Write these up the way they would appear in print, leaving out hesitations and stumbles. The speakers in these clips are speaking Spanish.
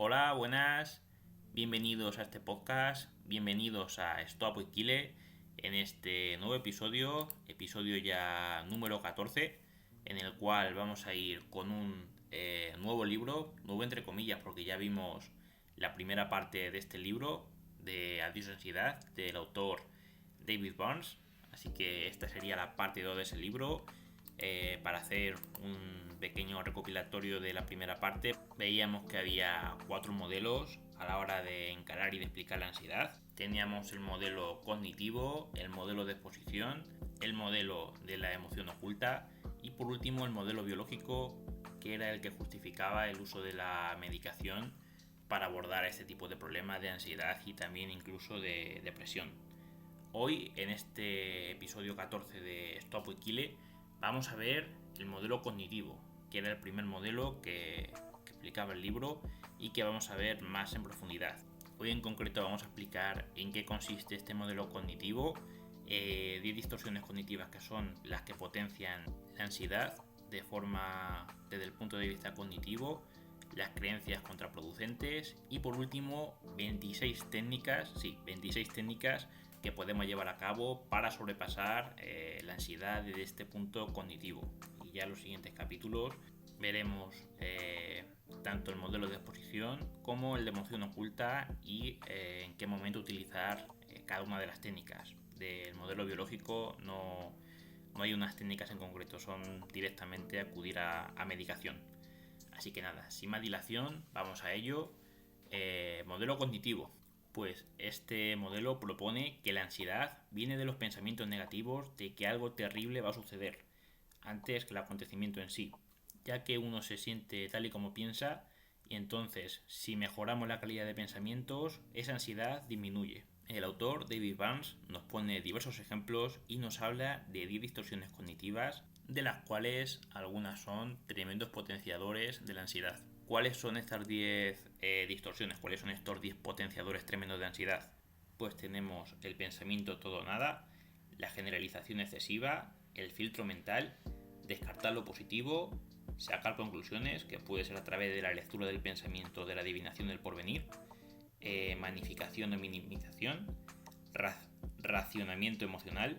Hola, buenas, bienvenidos a este podcast, bienvenidos a Stop with Kile en este nuevo episodio ya número 14, en el cual vamos a ir con un nuevo libro, nuevo entre comillas, porque ya vimos la primera parte de este libro, de Adiós Ansiedad, del autor David Burns, así que esta sería la parte 2 de ese libro. Para hacer un pequeño recopilatorio de la primera parte, veíamos que había 4 modelos a la hora de encarar y de explicar la ansiedad. Teníamos el modelo cognitivo, el modelo de exposición, el modelo de la emoción oculta y por último el modelo biológico, que era el que justificaba el uso de la medicación para abordar este tipo de problemas de ansiedad y también incluso de depresión. Hoy, en este episodio 14 de Stop with Kile, vamos a ver el modelo cognitivo, que era el primer modelo que explicaba el libro y que vamos a ver más en profundidad. Hoy en concreto vamos a explicar en qué consiste este modelo cognitivo, 10 distorsiones cognitivas que son las que potencian la ansiedad desde el punto de vista cognitivo, las creencias contraproducentes y por último 26 técnicas que podemos llevar a cabo para sobrepasar la ansiedad desde este punto cognitivo. Y ya en los siguientes capítulos veremos tanto el modelo de exposición como el de emoción oculta y en qué momento utilizar cada una de las técnicas. Del modelo biológico no hay unas técnicas en concreto, son directamente acudir a medicación. Así que nada, sin más dilación, vamos a ello. Modelo cognitivo. Pues este modelo propone que la ansiedad viene de los pensamientos negativos de que algo terrible va a suceder, antes que el acontecimiento en sí, ya que uno se siente tal y como piensa y entonces si mejoramos la calidad de pensamientos, esa ansiedad disminuye. El autor David Burns nos pone diversos ejemplos y nos habla de 10 distorsiones cognitivas, de las cuales algunas son tremendos potenciadores de la ansiedad. ¿Cuáles son estas 10 distorsiones? ¿Cuáles son estos 10 potenciadores tremendos de ansiedad? Pues tenemos el pensamiento todo o nada, la generalización excesiva, el filtro mental, descartar lo positivo, sacar conclusiones, que puede ser a través de la lectura del pensamiento, de la adivinación del porvenir, magnificación o minimización, racionamiento emocional,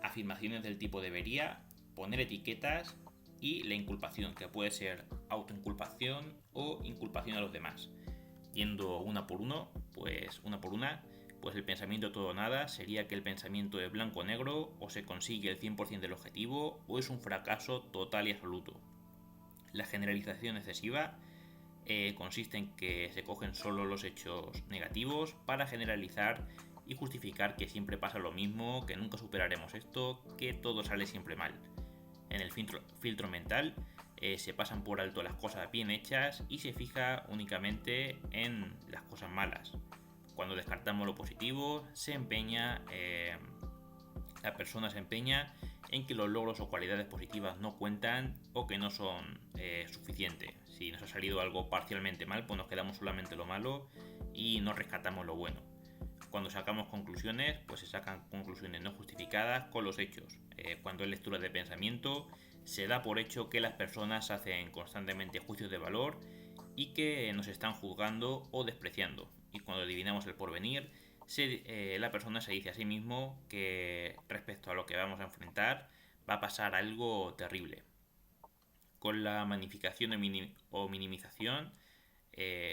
afirmaciones del tipo debería, poner etiquetas y la inculpación, que puede ser autoinculpación o inculpación a los demás. Yendo una por una, pues el pensamiento todo o nada sería que el pensamiento es blanco o negro, o se consigue el 100% del objetivo, o es un fracaso total y absoluto. La generalización excesiva consiste en que se cogen solo los hechos negativos para generalizar y justificar que siempre pasa lo mismo, que nunca superaremos esto, que todo sale siempre mal. En el filtro mental se pasan por alto las cosas bien hechas y se fija únicamente en las cosas malas. Cuando descartamos lo positivo, la persona se empeña en que los logros o cualidades positivas no cuentan o que no son suficientes. Si nos ha salido algo parcialmente mal, pues nos quedamos solamente lo malo y no rescatamos lo bueno. Cuando sacamos conclusiones, pues se sacan conclusiones no justificadas con los hechos. Cuando es lectura de pensamiento, se da por hecho que las personas hacen constantemente juicios de valor y que nos están juzgando o despreciando. Y cuando adivinamos el porvenir, la persona se dice a sí mismo que respecto a lo que vamos a enfrentar va a pasar algo terrible. Con la magnificación o minimización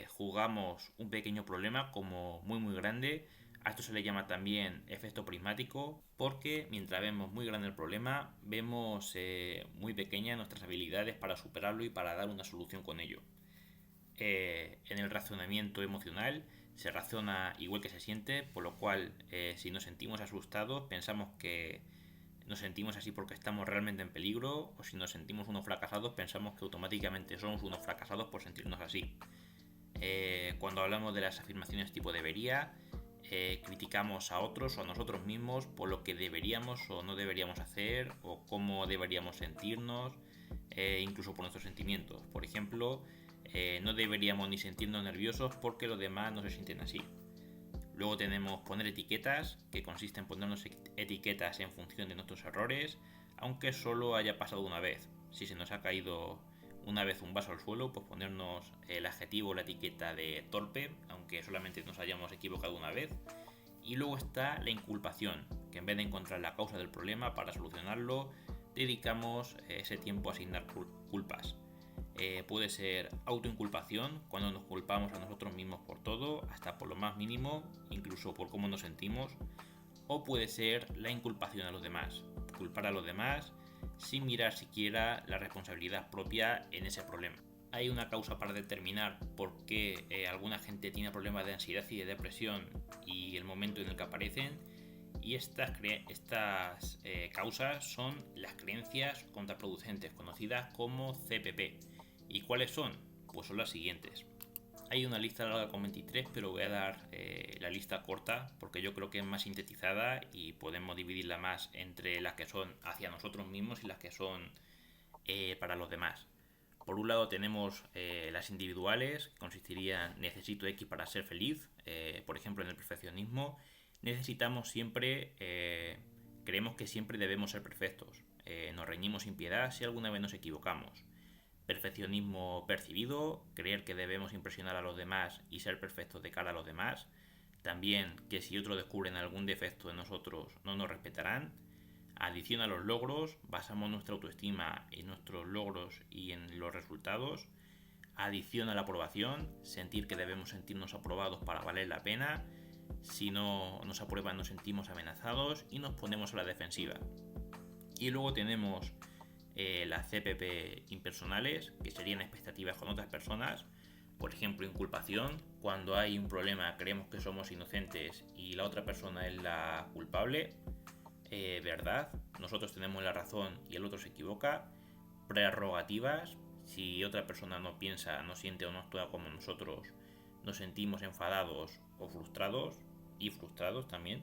juzgamos un pequeño problema como muy grande. A esto se le llama también efecto prismático, porque mientras vemos muy grande el problema, vemos muy pequeñas nuestras habilidades para superarlo y para dar una solución con ello. En el razonamiento emocional se razona igual que se siente, por lo cual si nos sentimos asustados pensamos que nos sentimos así porque estamos realmente en peligro, o si nos sentimos unos fracasados pensamos que automáticamente somos unos fracasados por sentirnos así. Cuando hablamos de las afirmaciones tipo debería, criticamos a otros o a nosotros mismos por lo que deberíamos o no deberíamos hacer o cómo deberíamos sentirnos, incluso por nuestros sentimientos. Por ejemplo, no deberíamos ni sentirnos nerviosos porque los demás no se sienten así. Luego tenemos poner etiquetas, que consiste en ponernos etiquetas en función de nuestros errores, aunque solo haya pasado una vez. Si se nos ha caído una vez un vaso al suelo, pues ponernos el adjetivo o la etiqueta de torpe, aunque solamente nos hayamos equivocado una vez. Y luego está la inculpación, que en vez de encontrar la causa del problema para solucionarlo, dedicamos ese tiempo a asignar culpas. Puede ser autoinculpación, cuando nos culpamos a nosotros mismos por todo, hasta por lo más mínimo, incluso por cómo nos sentimos. O puede ser la inculpación a los demás, culpar a los demás sin mirar siquiera la responsabilidad propia en ese problema. Hay una causa para determinar por qué alguna gente tiene problemas de ansiedad y de depresión y el momento en el que aparecen, y estas causas son las creencias contraproducentes, conocidas como CPP. ¿Y cuáles son? Pues son las siguientes. Hay una lista larga con 23, pero voy a dar la lista corta porque yo creo que es más sintetizada y podemos dividirla más entre las que son hacia nosotros mismos y las que son para los demás. Por un lado tenemos las individuales, que consistirían necesito X para ser feliz. Por ejemplo, en el perfeccionismo necesitamos siempre, creemos que siempre debemos ser perfectos. Nos reñimos sin piedad si alguna vez nos equivocamos. Perfeccionismo percibido, creer que debemos impresionar a los demás y ser perfectos de cara a los demás. También que si otros descubren algún defecto en nosotros no nos respetarán. Adición a los logros, basamos nuestra autoestima en nuestros logros y en los resultados. Adición a la aprobación, sentir que debemos sentirnos aprobados para valer la pena. Si no nos aprueban nos sentimos amenazados y nos ponemos a la defensiva. Y luego tenemos las CPP impersonales, que serían expectativas con otras personas. Por ejemplo, inculpación, cuando hay un problema creemos que somos inocentes y la otra persona es la culpable. Verdad, nosotros tenemos la razón y el otro se equivoca. Prerrogativas, si otra persona no piensa, no siente o no actúa como nosotros, nos sentimos enfadados o frustrados, y frustrados también.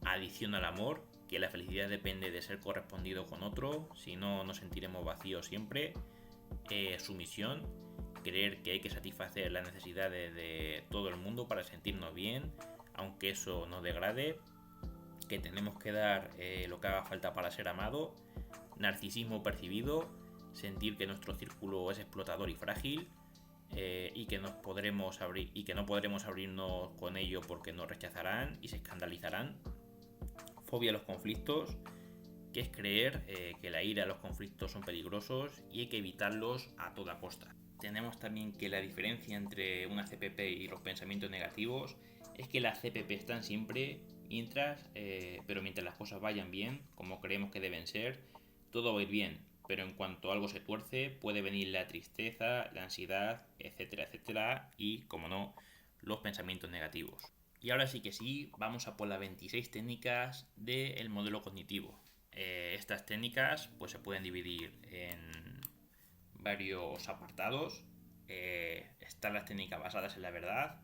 Adicción al amor, que la felicidad depende de ser correspondido con otro, si no nos sentiremos vacíos siempre. Sumisión, creer que hay que satisfacer las necesidades de todo el mundo para sentirnos bien, aunque eso nos degrade, que tenemos que dar lo que haga falta para ser amado. Narcisismo percibido, sentir que nuestro círculo es explotador y frágil, y que no podremos abrirnos con ello porque nos rechazarán y se escandalizarán. Fobia a los conflictos, que es creer que la ira a los conflictos son peligrosos y hay que evitarlos a toda costa. Tenemos también que la diferencia entre una CPP y los pensamientos negativos es que las CPP están siempre pero mientras las cosas vayan bien, como creemos que deben ser, todo va a ir bien. Pero en cuanto algo se tuerce, puede venir la tristeza, la ansiedad, etcétera, etcétera, y, como no, los pensamientos negativos. Y ahora sí que sí, vamos a por las 26 técnicas del modelo cognitivo. Estas técnicas pues se pueden dividir en varios apartados. Están las técnicas basadas en la verdad,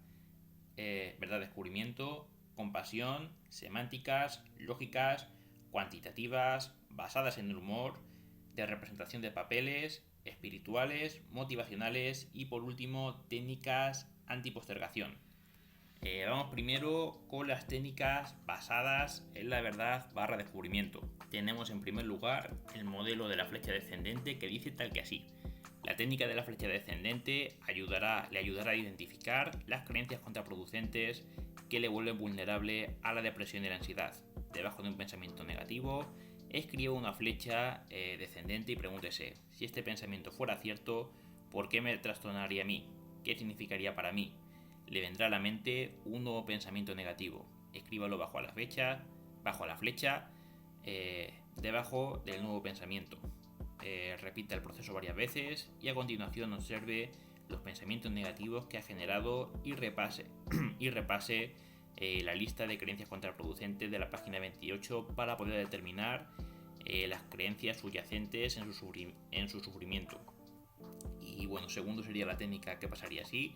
verdad descubrimiento, compasión, semánticas, lógicas, cuantitativas, basadas en el humor, de representación de papeles, espirituales, motivacionales y por último técnicas antipostergación. Vamos primero con las técnicas basadas en la verdad / descubrimiento. Tenemos en primer lugar el modelo de la flecha descendente, que dice tal que así. La técnica de la flecha descendente le ayudará a identificar las creencias contraproducentes que le vuelven vulnerable a la depresión y la ansiedad. Debajo de un pensamiento negativo, escriba una flecha descendente y pregúntese: si este pensamiento fuera cierto, ¿por qué me trastornaría a mí? ¿Qué significaría para mí? Le vendrá a la mente un nuevo pensamiento negativo. Escríbalo bajo la flecha, debajo del nuevo pensamiento. Repita el proceso varias veces y a continuación observe los pensamientos negativos que ha generado y repase la lista de creencias contraproducentes de la página 28 para poder determinar las creencias subyacentes en su sufrimiento. Y bueno, segundo sería la técnica que pasaría así,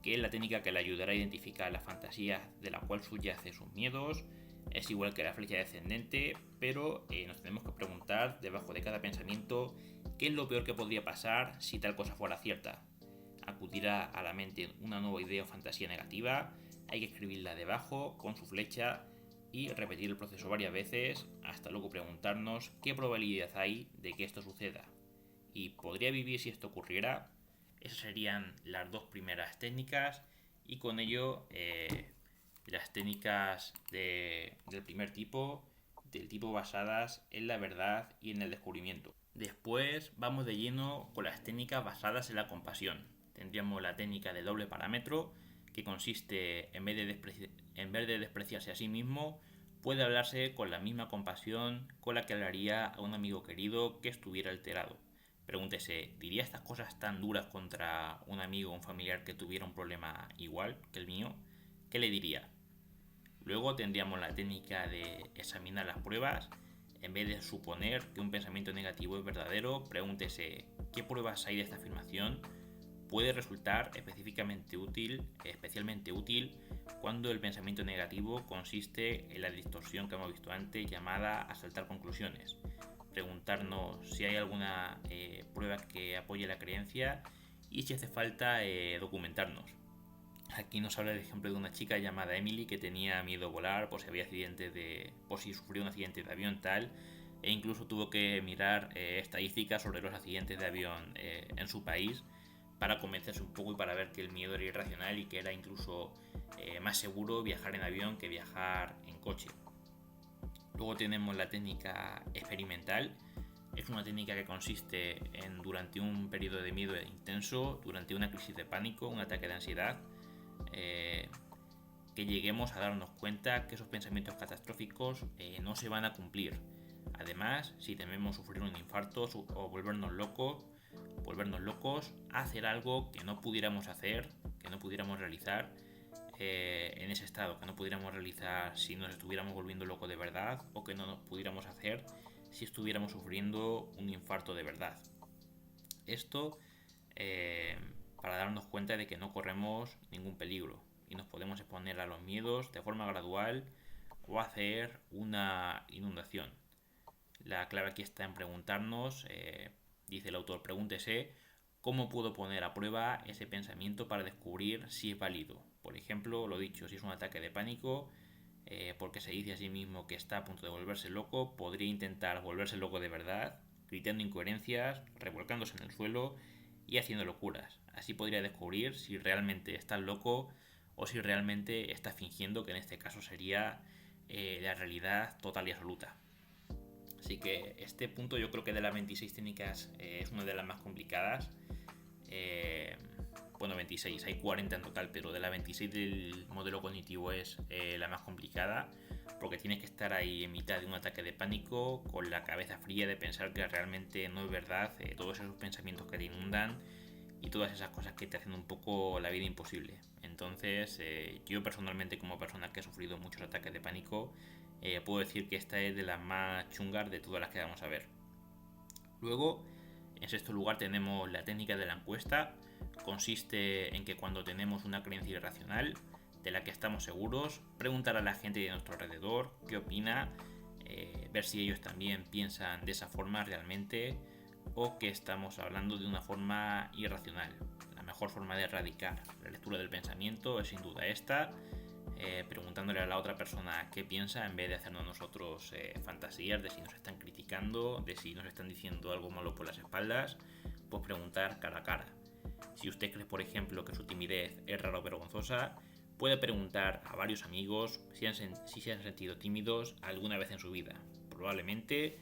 que es la técnica que le ayudará a identificar las fantasías de la cual subyace sus miedos. Es igual que la flecha descendente, pero nos tenemos que preguntar debajo de cada pensamiento qué es lo peor que podría pasar si tal cosa fuera cierta. Acudirá a la mente una nueva idea o fantasía negativa, hay que escribirla debajo con su flecha y repetir el proceso varias veces hasta luego preguntarnos qué probabilidad hay de que esto suceda. y podría vivir si esto ocurriera. Esas serían las dos primeras técnicas y con ello las técnicas del primer tipo, del tipo basadas en la verdad y en el descubrimiento. Después vamos de lleno con las técnicas basadas en la compasión. Tendríamos la técnica de doble parámetro, que consiste en vez de despreciarse a sí mismo, puede hablarse con la misma compasión con la que hablaría a un amigo querido que estuviera alterado. Pregúntese, ¿diría estas cosas tan duras contra un amigo o un familiar que tuviera un problema igual que el mío? ¿Qué le diría? Luego tendríamos la técnica de examinar las pruebas. En vez de suponer que un pensamiento negativo es verdadero, pregúntese qué pruebas hay de esta afirmación. Puede resultar especialmente útil cuando el pensamiento negativo consiste en la distorsión que hemos visto antes llamada a saltar conclusiones. Preguntarnos si hay alguna prueba que apoye la creencia y si hace falta documentarnos. Aquí nos habla el ejemplo de una chica llamada Emily que tenía miedo a volar por si sufrió un accidente de avión tal, e incluso tuvo que mirar estadísticas sobre los accidentes de avión en su país para convencerse un poco y para ver que el miedo era irracional y que era incluso más seguro viajar en avión que viajar en coche. Luego tenemos la técnica experimental. Es una técnica que consiste en, durante un periodo de miedo intenso, durante una crisis de pánico, un ataque de ansiedad, que lleguemos a darnos cuenta que esos pensamientos catastróficos no se van a cumplir. Además, si tememos sufrir un infarto o volvernos locos, hacer algo que no pudiéramos hacer, que no pudiéramos realizar en ese estado, que no pudiéramos realizar si nos estuviéramos volviendo locos de verdad, o que no nos pudiéramos hacer si estuviéramos sufriendo un infarto de verdad. Esto para darnos cuenta de que no corremos ningún peligro y nos podemos exponer a los miedos de forma gradual o hacer una inundación. La clave aquí está en preguntarnos, dice el autor, pregúntese cómo puedo poner a prueba ese pensamiento para descubrir si es válido. Por ejemplo, lo dicho, si es un ataque de pánico, porque se dice a sí mismo que está a punto de volverse loco, podría intentar volverse loco de verdad, gritando incoherencias, revolcándose en el suelo y haciendo locuras. Así podría descubrir si realmente está loco o si realmente está fingiendo, que en este caso sería la realidad total y absoluta. Así que este punto, yo creo que de las 26 técnicas es una de las más complicadas. Bueno, 26, hay 40 en total, pero de las 26 del modelo cognitivo es la más complicada, porque tienes que estar ahí en mitad de un ataque de pánico con la cabeza fría de pensar que realmente no es verdad todos esos pensamientos que te inundan y todas esas cosas que te hacen un poco la vida imposible. Entonces, yo personalmente, como persona que ha sufrido muchos ataques de pánico, puedo decir que esta es de las más chungas de todas las que vamos a ver. Luego, en sexto lugar, tenemos la técnica de la encuesta. Consiste en que cuando tenemos una creencia irracional de la que estamos seguros, preguntar a la gente de nuestro alrededor qué opina, ver si ellos también piensan de esa forma realmente o que estamos hablando de una forma irracional. La mejor forma de erradicar la lectura del pensamiento es sin duda esta, preguntándole a la otra persona qué piensa en vez de hacernos nosotros fantasías de si nos están criticando, de si nos están diciendo algo malo por las espaldas, pues preguntar cara a cara. Si usted cree, por ejemplo, que su timidez es rara o vergonzosa, puede preguntar a varios amigos si se han sentido tímidos alguna vez en su vida. Probablemente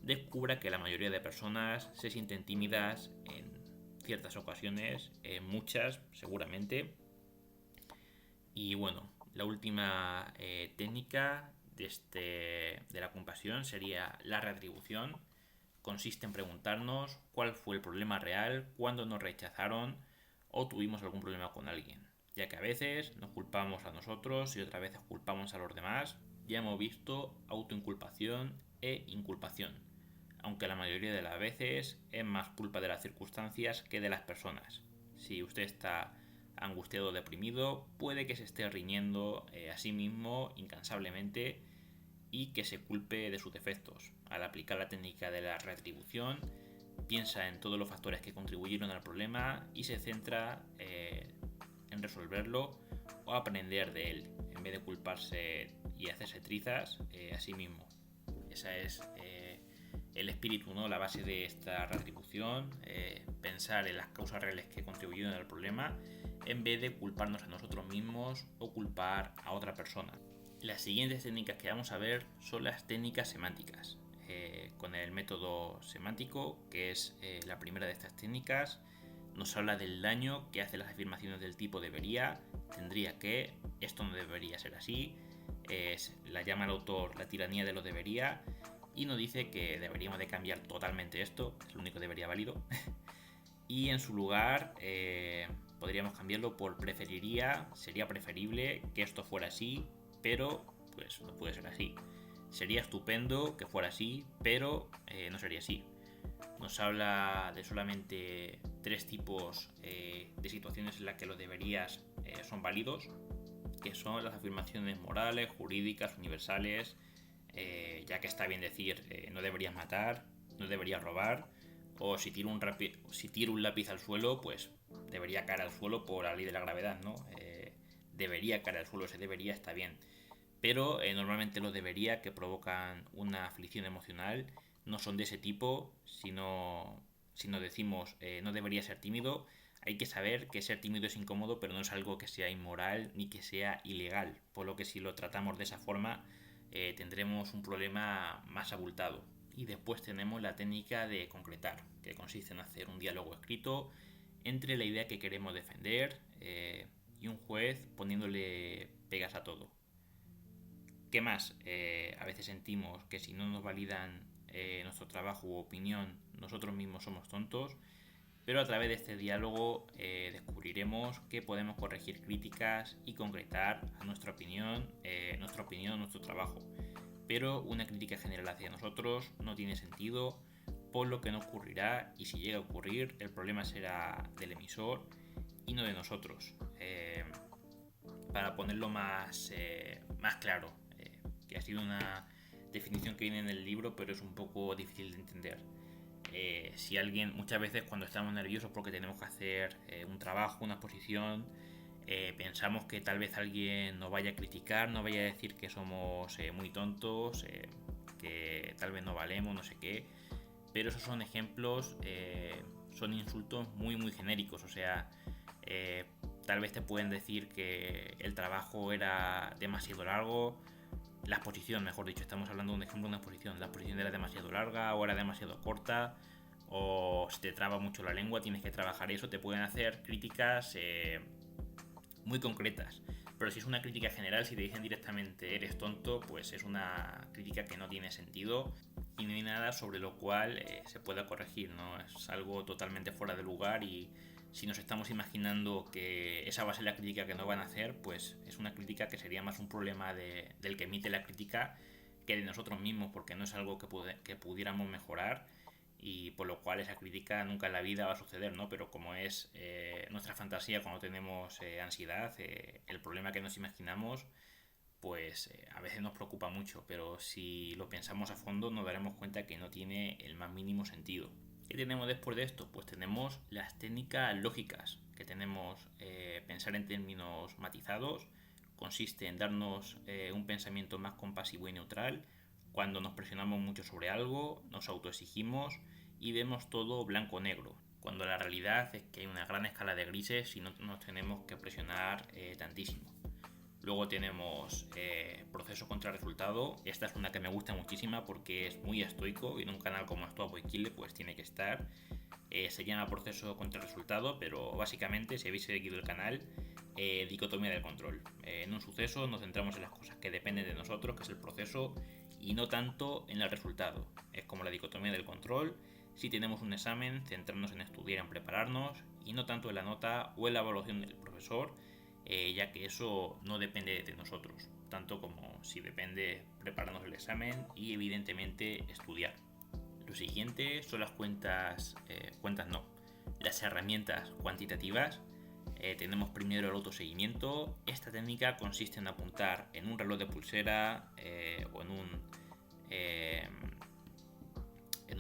descubra que la mayoría de personas se sienten tímidas en ciertas ocasiones, en muchas seguramente. Y bueno, la última técnica de la compasión sería la retribución. Consiste en preguntarnos cuál fue el problema real, cuándo nos rechazaron o tuvimos algún problema con alguien, ya que a veces nos culpamos a nosotros y otras veces culpamos a los demás. Ya hemos visto autoinculpación e inculpación, aunque la mayoría de las veces es más culpa de las circunstancias que de las personas. Si usted está angustiado o deprimido, puede que se esté riñendo a sí mismo incansablemente y que se culpe de sus defectos. Al aplicar la técnica de la retribución, piensa en todos los factores que contribuyeron al problema y se centra en resolverlo o aprender de él, en vez de culparse y hacerse trizas a sí mismo. Esa es el espíritu, ¿no? La base de esta retribución, pensar en las causas reales que contribuyeron al problema, en vez de culparnos a nosotros mismos o culpar a otra persona. Las siguientes técnicas que vamos a ver son las técnicas semánticas. Con el método semántico, que es la primera de estas técnicas, nos habla del daño que hacen las afirmaciones del tipo debería, tendría que, esto no debería ser así, la llama el autor la tiranía de lo debería, y nos dice que deberíamos de cambiar totalmente esto, es lo único que debería válido, y en su lugar podríamos cambiarlo por preferiría, sería preferible que esto fuera así, pero pues no puede ser así. Sería estupendo que fuera así, pero no sería así. Nos habla de solamente 3 tipos de situaciones en las que los deberías son válidos, que son las afirmaciones morales, jurídicas, universales, ya que está bien decir no deberías matar, no deberías robar, o si tiro un lápiz al suelo, pues debería caer al suelo por la ley de la gravedad, ¿no? Debería caer al suelo, ese debería está bien. Pero normalmente los debería que provocan una aflicción emocional no son de ese tipo, si no decimos no debería ser tímido, hay que saber que ser tímido es incómodo, pero no es algo que sea inmoral ni que sea ilegal, por lo que si lo tratamos de esa forma tendremos un problema más abultado. Y después tenemos la técnica de concretar, que consiste en hacer un diálogo escrito entre la idea que queremos defender y un juez poniéndole pegas a todo. ¿Qué más? A veces sentimos que si no nos validan nuestro trabajo u opinión, nosotros mismos somos tontos, pero a través de este diálogo descubriremos que podemos corregir críticas y concretar a nuestra opinión, nuestro trabajo. Pero una crítica general hacia nosotros no tiene sentido, por lo que no ocurrirá, y si llega a ocurrir, el problema será del emisor y no de nosotros. Para ponerlo más claro, que ha sido una definición que viene en el libro, pero es un poco difícil de entender. Si alguien, muchas veces cuando estamos nerviosos porque tenemos que hacer un trabajo, una exposición, pensamos que tal vez alguien nos vaya a criticar, nos vaya a decir que somos muy tontos, que tal vez no valemos, no sé qué, pero esos son ejemplos, son insultos muy genéricos, o sea, tal vez te pueden decir que el trabajo era demasiado largo, la exposición, mejor dicho, estamos hablando de un ejemplo de una exposición. La exposición era demasiado larga o era demasiado corta, o si te traba mucho la lengua, tienes que trabajar eso. Te pueden hacer críticas muy concretas. Pero si es una crítica general, si te dicen directamente eres tonto, pues es una crítica que no tiene sentido y no hay nada sobre lo cual se pueda corregir, ¿no? Es algo totalmente fuera de lugar y si nos estamos imaginando que esa va a ser la crítica que nos van a hacer, pues es una crítica que sería más un problema del que emite la crítica que de nosotros mismos, porque no es algo que pudiéramos mejorar y por lo cual esa crítica nunca en la vida va a suceder, ¿no? Pero como es nuestra fantasía cuando tenemos ansiedad, el problema que nos imaginamos, pues a veces nos preocupa mucho, pero si lo pensamos a fondo nos daremos cuenta que no tiene el más mínimo sentido. ¿Qué tenemos después de esto? Pues tenemos las técnicas lógicas, que tenemos pensar en términos matizados, consiste en darnos un pensamiento más compasivo y neutral. Cuando nos presionamos mucho sobre algo, nos autoexigimos y vemos todo blanco o negro, cuando la realidad es que hay una gran escala de grises y no nos tenemos que presionar tantísimo. Luego tenemos proceso contra resultado. Esta es una que me gusta muchísima porque es muy estoico y en un canal como Esto Apoy Kile pues tiene que estar. Se llama proceso contra resultado, pero básicamente si habéis seguido el canal, dicotomía del control. En un suceso nos centramos en las cosas que dependen de nosotros, que es el proceso, y no tanto en el resultado. Es como la dicotomía del control. Si tenemos un examen, centrarnos en estudiar, en prepararnos, y no tanto en la nota o en la evaluación del profesor, ya que eso no depende de nosotros, tanto como si depende prepararnos el examen y evidentemente estudiar. Lo siguiente son las las herramientas cuantitativas. Tenemos primero el autoseguimiento. Esta técnica consiste en apuntar en un reloj de pulsera o en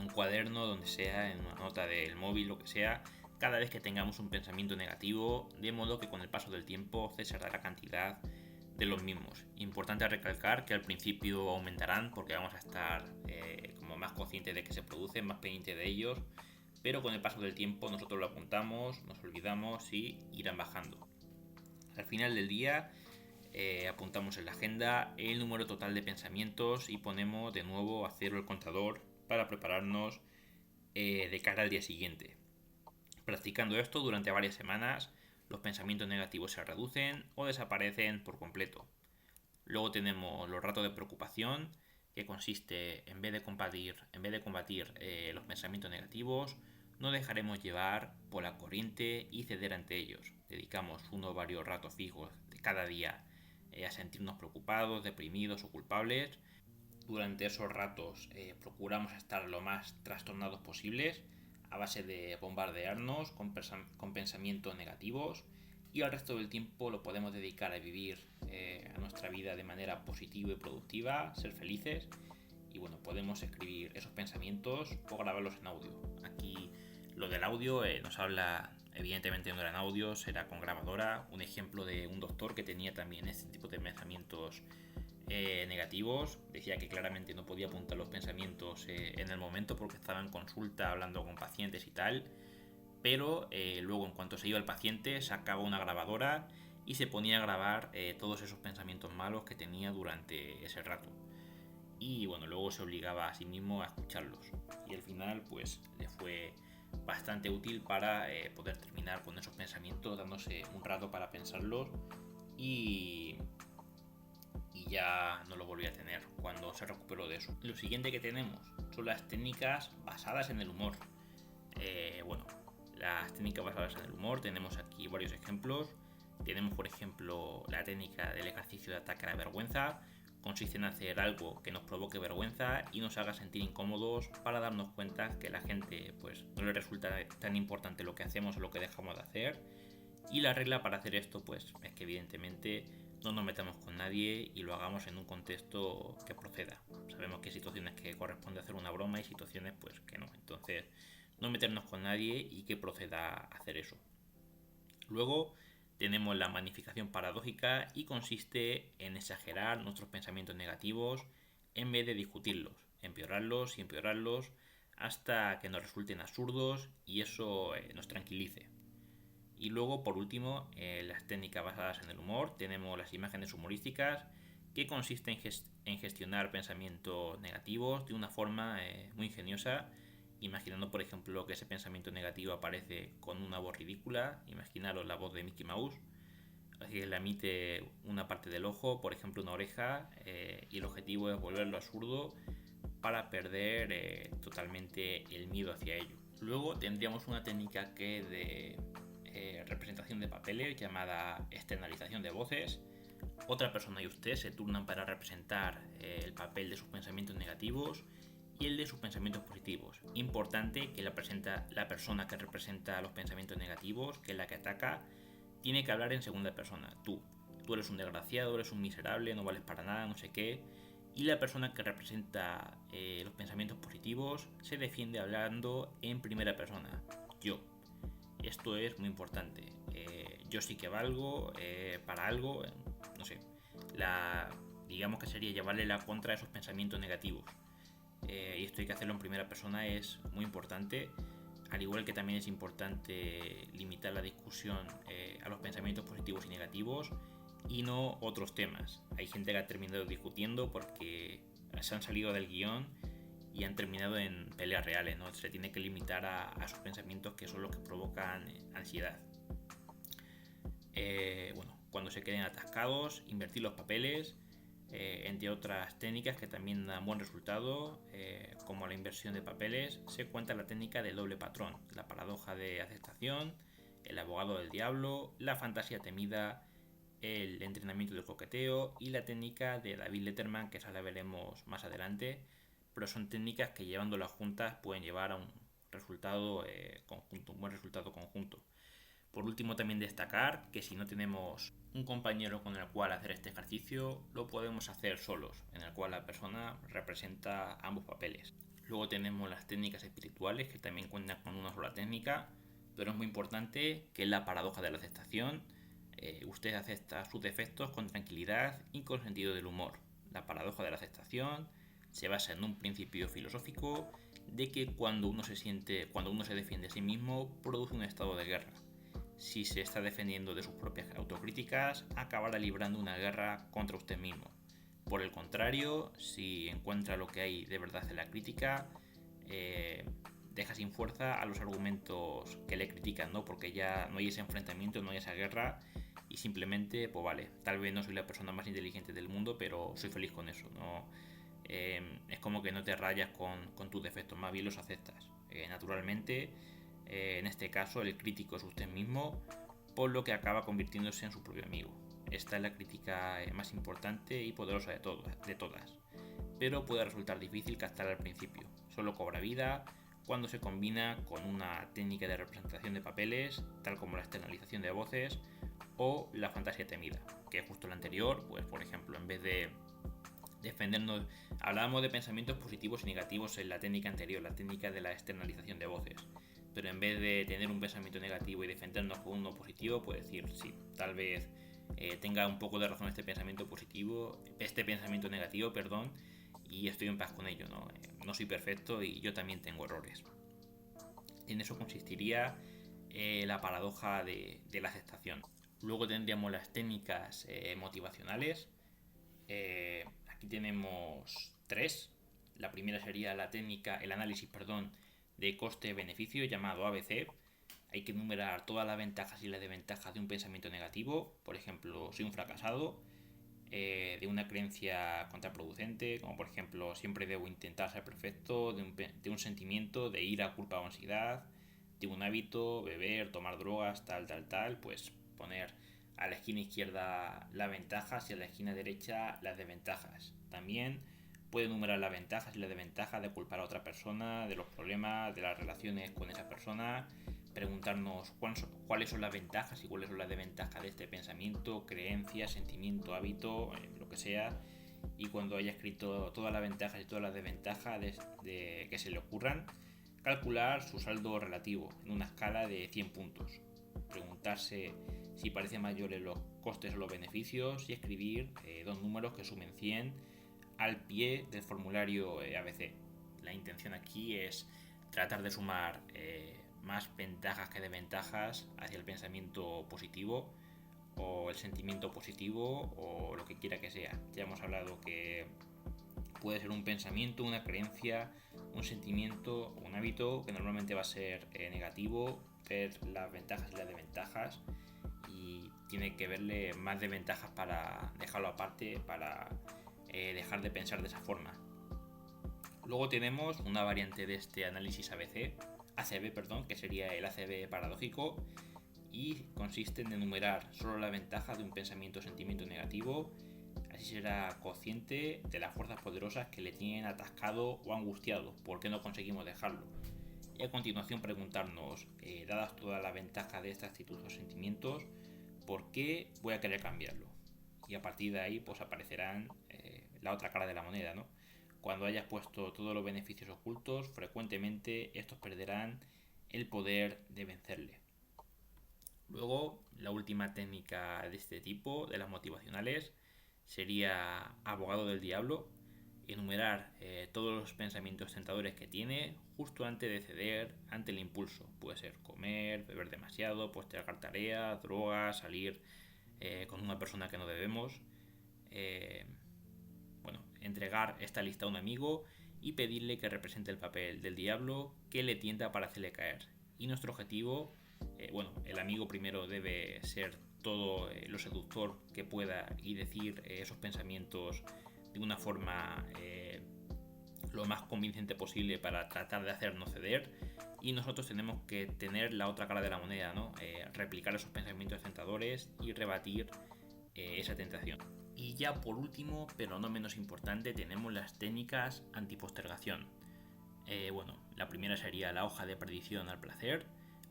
un cuaderno, donde sea, en una nota del móvil, lo que sea, cada vez que tengamos un pensamiento negativo, de modo que con el paso del tiempo cesará la cantidad de los mismos. Importante recalcar que al principio aumentarán porque vamos a estar como más conscientes de que se producen, más pendientes de ellos, pero con el paso del tiempo nosotros lo apuntamos, nos olvidamos y irán bajando. Al final del día apuntamos en la agenda el número total de pensamientos y ponemos de nuevo a cero el contador para prepararnos de cara al día siguiente. Practicando esto durante varias semanas, los pensamientos negativos se reducen o desaparecen por completo. Luego tenemos los ratos de preocupación, que consiste en vez de combatir los pensamientos negativos, no dejaremos llevar por la corriente y ceder ante ellos. Dedicamos uno o varios ratos fijos de cada día a sentirnos preocupados, deprimidos o culpables. Durante esos ratos procuramos estar lo más trastornados posibles a base de bombardearnos con pensamientos negativos, y el resto del tiempo lo podemos dedicar a vivir a nuestra vida de manera positiva y productiva, ser felices. Y bueno, podemos escribir esos pensamientos o grabarlos en audio. Aquí lo del audio nos habla, evidentemente no era en audio, será con grabadora. Un ejemplo de un doctor que tenía también este tipo de pensamientos negativos. Decía que claramente no podía apuntar los pensamientos en el momento porque estaba en consulta hablando con pacientes y tal, pero luego en cuanto se iba el paciente sacaba una grabadora y se ponía a grabar todos esos pensamientos malos que tenía durante ese rato. Y bueno, luego se obligaba a sí mismo a escucharlos. Y al final pues le fue bastante útil para poder terminar con esos pensamientos, dándose un rato para pensarlos, y ya no lo volví a tener cuando se recuperó de eso. Lo siguiente que tenemos son las técnicas basadas en el humor. Bueno, las técnicas basadas en el humor, tenemos aquí varios ejemplos. Tenemos, por ejemplo, la técnica del ejercicio de ataque a la vergüenza. Consiste en hacer algo que nos provoque vergüenza y nos haga sentir incómodos para darnos cuenta que a la gente pues no le resulta tan importante lo que hacemos o lo que dejamos de hacer. Y la regla para hacer esto pues es que evidentemente no nos metamos con nadie y lo hagamos en un contexto que proceda. Sabemos que hay situaciones que corresponde hacer una broma y situaciones pues que no. Entonces, no meternos con nadie y que proceda a hacer eso. Luego tenemos la magnificación paradójica y consiste en exagerar nuestros pensamientos negativos en vez de discutirlos, empeorarlos y empeorarlos hasta que nos resulten absurdos y eso nos tranquilice. Y luego, por último, las técnicas basadas en el humor. Tenemos las imágenes humorísticas, que consiste en gestionar pensamientos negativos de una forma muy ingeniosa, imaginando, por ejemplo, que ese pensamiento negativo aparece con una voz ridícula. Imaginaros la voz de Mickey Mouse, que le emite una parte del ojo, por ejemplo una oreja, y el objetivo es volverlo absurdo para perder totalmente el miedo hacia ello. Luego tendríamos una técnica que de representación de papeles llamada externalización de voces. Otra persona y usted se turnan para representar el papel de sus pensamientos negativos y el de sus pensamientos positivos. Importante que la persona que representa los pensamientos negativos, que es la que ataca, tiene que hablar en segunda persona. Tú eres un desgraciado, eres un miserable, no vales para nada, no sé qué. Y la persona que representa los pensamientos positivos se defiende hablando en primera persona. Yo. Esto es muy importante. Yo sí que valgo para algo, no sé. Digamos que sería llevarle la contra a esos pensamientos negativos. Y esto hay que hacerlo en primera persona, es muy importante. Al igual que también es importante limitar la discusión a los pensamientos positivos y negativos y no otros temas. Hay gente que ha terminado discutiendo porque se han salido del guión y han terminado en peleas reales, ¿no? Se tiene que limitar a sus pensamientos, que son los que provocan ansiedad. Bueno, cuando se queden atascados, invertir los papeles, entre otras técnicas que también dan buen resultado, como la inversión de papeles. Se cuenta la técnica del doble patrón, la paradoja de aceptación, el abogado del diablo, la fantasía temida, el entrenamiento del coqueteo y la técnica de David Letterman, que esa la veremos más adelante, pero son técnicas que llevándolas juntas pueden llevar a un resultado conjunto, un buen resultado conjunto. Por último, también destacar que si no tenemos un compañero con el cual hacer este ejercicio, lo podemos hacer solos, en el cual la persona representa ambos papeles. Luego tenemos las técnicas espirituales, que también cuentan con una sola técnica, pero es muy importante, que es la paradoja de la aceptación. usted acepta sus defectos con tranquilidad y con sentido del humor. La paradoja de la aceptación se basa en un principio filosófico de que cuando uno se defiende a sí mismo, produce un estado de guerra. Si se está defendiendo de sus propias autocríticas, acabará librando una guerra contra usted mismo. Por el contrario, si encuentra lo que hay de verdad en la crítica, deja sin fuerza a los argumentos que le critican, ¿no? Porque ya no hay ese enfrentamiento, no hay esa guerra y simplemente, pues vale, tal vez no soy la persona más inteligente del mundo, pero soy feliz con eso, ¿no? Es como que no te rayas con tus defectos, más bien los aceptas. Naturalmente, en este caso, el crítico es usted mismo, por lo que acaba convirtiéndose en su propio amigo. Esta es la crítica más importante y poderosa de todas, pero puede resultar difícil captar al principio. Solo cobra vida cuando se combina con una técnica de representación de papeles, tal como la externalización de voces o la fantasía temida, que es justo lo anterior. Pues por ejemplo, en vez de defendernos, hablábamos de pensamientos positivos y negativos en la técnica anterior, la técnica de la externalización de voces, pero en vez de tener un pensamiento negativo y defendernos con uno positivo, pues decir, sí, tal vez tenga un poco de razón este pensamiento negativo, perdón, y estoy en paz con ello, ¿no? No soy perfecto y yo también tengo errores. En eso consistiría la paradoja de la aceptación. Luego tendríamos las técnicas motivacionales. Aquí tenemos tres. La primera sería el análisis, de coste-beneficio, llamado ABC. Hay que enumerar todas las ventajas y las desventajas de un pensamiento negativo. Por ejemplo, soy un fracasado, de una creencia contraproducente, como por ejemplo siempre debo intentar ser perfecto, de un sentimiento de ira, culpa o ansiedad, de un hábito, beber, tomar drogas, tal, pues poner a la esquina izquierda las ventajas y a la esquina derecha las desventajas. También puede enumerar las ventajas y las desventajas de culpar a otra persona, de los problemas, de las relaciones con esa persona, preguntarnos cuáles son las ventajas y cuáles son las desventajas de este pensamiento, creencia, sentimiento, hábito, lo que sea. Y cuando haya escrito todas las ventajas y todas las desventajas de que se le ocurran, calcular su saldo relativo en una escala de 100 puntos. Preguntarse si parecen mayores los costes o los beneficios y escribir dos números que sumen 100 al pie del formulario ABC. La intención aquí es tratar de sumar más ventajas que desventajas hacia el pensamiento positivo o el sentimiento positivo o lo que quiera que sea. Ya hemos hablado que puede ser un pensamiento, una creencia, un sentimiento o un hábito que normalmente va a ser negativo, ver las ventajas y las desventajas, y tiene que verle más desventajas para dejarlo aparte, para dejar de pensar de esa forma. Luego tenemos una variante de este análisis ACB, que sería el ACB paradójico, y consiste en enumerar solo la ventaja de un pensamiento o sentimiento negativo. Así será consciente de las fuerzas poderosas que le tienen atascado o angustiado, ¿por qué no conseguimos dejarlo? Y a continuación preguntarnos, dadas todas las ventajas de esta actitud o sentimientos, ¿por qué voy a querer cambiarlo? Y a partir de ahí pues aparecerán la otra cara de la moneda, ¿no? Cuando hayas puesto todos los beneficios ocultos, frecuentemente estos perderán el poder de vencerle. Luego, la última técnica de este tipo, de las motivacionales, sería abogado del diablo, enumerar todos los pensamientos tentadores que tiene justo antes de ceder ante el impulso. Puede ser comer, beber demasiado, postergar tareas, drogas, salir con una persona que no debemos. Entregar esta lista a un amigo y pedirle que represente el papel del diablo que le tienta para hacerle caer. Y nuestro objetivo, el amigo primero debe ser todo lo seductor que pueda y decir esos pensamientos de una forma lo más convincente posible para tratar de hacernos ceder, y nosotros tenemos que tener la otra cara de la moneda, ¿no? Replicar esos pensamientos tentadores y rebatir esa tentación. Y ya por último, pero no menos importante, tenemos las técnicas antipostergación. La primera sería la hoja de predicción al placer.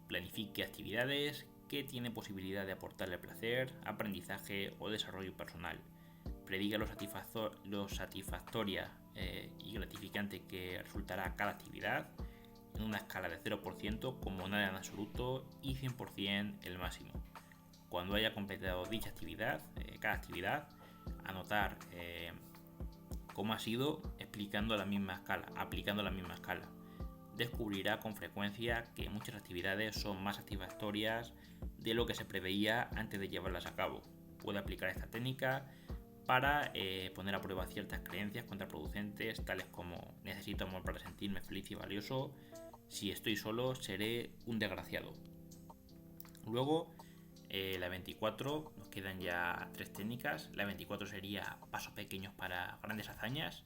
Planifique actividades que tienen posibilidad de aportarle placer, aprendizaje o desarrollo personal. Prediga lo satisfactoria y gratificante que resultará cada actividad en una escala de 0% como nada en absoluto y 100% el máximo. Cuando haya completado dicha actividad, cada actividad, anotar cómo ha sido aplicando la misma escala. Descubrirá con frecuencia que muchas actividades son más satisfactorias de lo que se preveía antes de llevarlas a cabo. Puede aplicar esta técnica para poner a prueba ciertas creencias contraproducentes, tales como necesito amor para sentirme feliz y valioso, si estoy solo seré un desgraciado. Luego, la 24, nos quedan ya 3 técnicas. La 24 sería pasos pequeños para grandes hazañas.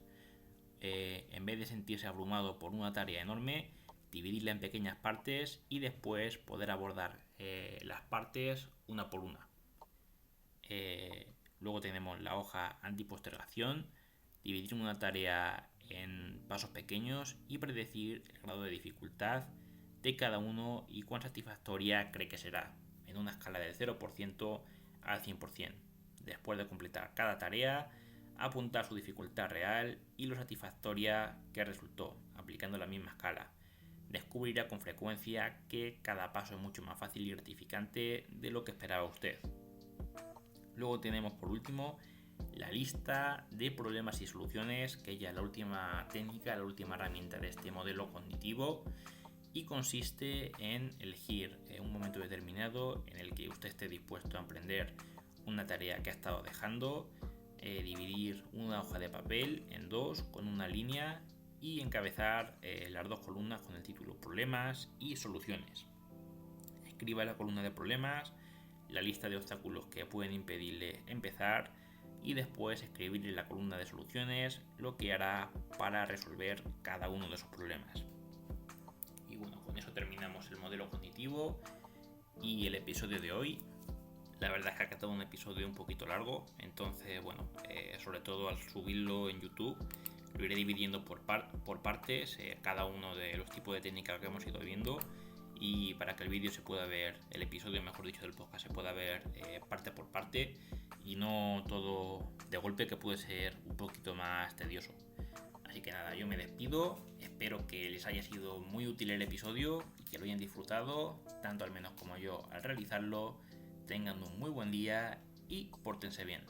En vez de sentirse abrumado por una tarea enorme, dividirla en pequeñas partes y después poder abordar las partes una por una. Luego tenemos la hoja antipostergación, dividir una tarea en pasos pequeños y predecir el grado de dificultad de cada uno y cuán satisfactoria cree que será, en una escala del 0% al 100%. Después de completar cada tarea, apuntar su dificultad real y lo satisfactoria que resultó, aplicando la misma escala. Descubrirá con frecuencia que cada paso es mucho más fácil y gratificante de lo que esperaba usted. Luego tenemos por último la lista de problemas y soluciones, que ya es la última técnica, la última herramienta de este modelo cognitivo, y consiste en elegir un momento determinado en el que usted esté dispuesto a emprender una tarea que ha estado dejando, dividir una hoja de papel en dos con una línea y encabezar las dos columnas con el título problemas y soluciones. Escriba en la columna de problemas la lista de obstáculos que pueden impedirle empezar y después escribir en la columna de soluciones lo que hará para resolver cada uno de esos problemas. Y bueno, con eso terminamos el modelo cognitivo y el episodio de hoy. La verdad es que ha quedado un episodio un poquito largo, entonces bueno, sobre todo al subirlo en YouTube lo iré dividiendo por partes, cada uno de los tipos de técnicas que hemos ido viendo, y para que el vídeo se pueda ver, el episodio mejor dicho del podcast se pueda ver parte por parte y no todo de golpe, que puede ser un poquito más tedioso. Así que nada, yo me despido, espero que les haya sido muy útil el episodio y que lo hayan disfrutado, tanto al menos como yo al realizarlo. Tengan un muy buen día y pórtense bien.